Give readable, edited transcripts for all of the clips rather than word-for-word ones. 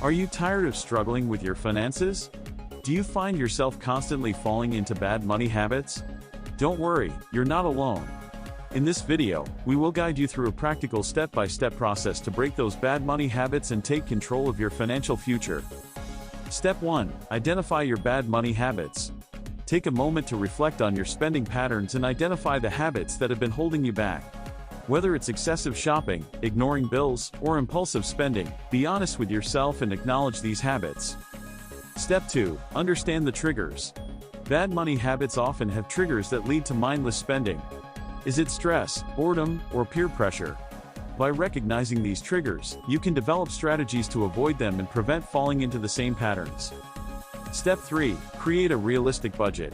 Are you tired of struggling with your finances? Do you find yourself constantly falling into bad money habits? Don't worry, you're not alone. In this video, we will guide you through a practical step-by-step process to break those bad money habits and take control of your financial future. Step 1. Identify your bad money habits. Take a moment to reflect on your spending patterns and identify the habits that have been holding you back. Whether it's excessive shopping, ignoring bills, or impulsive spending, be honest with yourself and acknowledge these habits. Step 2. Understand the triggers. Bad money habits often have triggers that lead to mindless spending. Is it stress, boredom, or peer pressure? By recognizing these triggers, you can develop strategies to avoid them and prevent falling into the same patterns. Step 3. Create a realistic budget.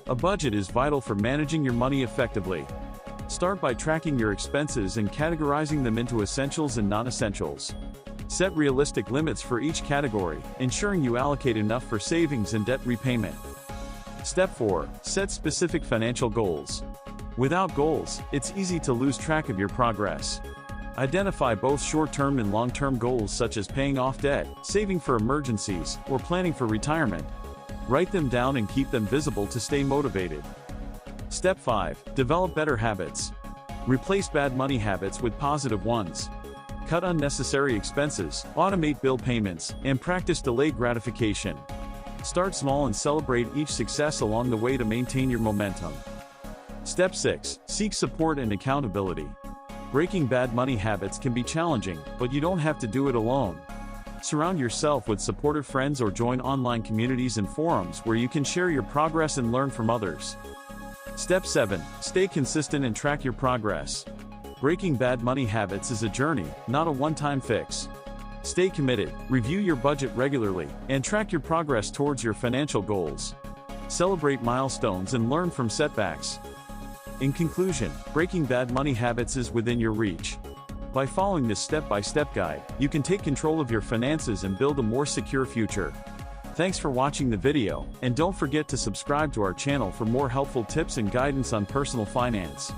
A budget is vital for managing your money effectively. Start by tracking your expenses and categorizing them into essentials and non-essentials. Set realistic limits for each category, ensuring you allocate enough for savings and debt repayment. Step 4. Set specific financial goals. Without goals, it's easy to lose track of your progress. Identify both short-term and long-term goals such as paying off debt, saving for emergencies, or planning for retirement. Write them down and keep them visible to stay motivated. Step 5. Develop better habits. Replace bad money habits with positive ones. Cut unnecessary expenses, automate bill payments, and practice delayed gratification. Start small and celebrate each success along the way to maintain your momentum. Step 6. Seek support and accountability. Breaking bad money habits can be challenging, but you don't have to do it alone. Surround yourself with supportive friends or join online communities and forums where you can share your progress and learn from others. Step 7. Stay consistent and track your progress. Breaking bad money habits is a journey, not a one-time fix. Stay committed, review your budget regularly, and track your progress towards your financial goals. Celebrate milestones and learn from setbacks. In conclusion, breaking bad money habits is within your reach. By following this step-by-step guide, you can take control of your finances and build a more secure future. Thanks for watching the video, and don't forget to subscribe to our channel for more helpful tips and guidance on personal finance.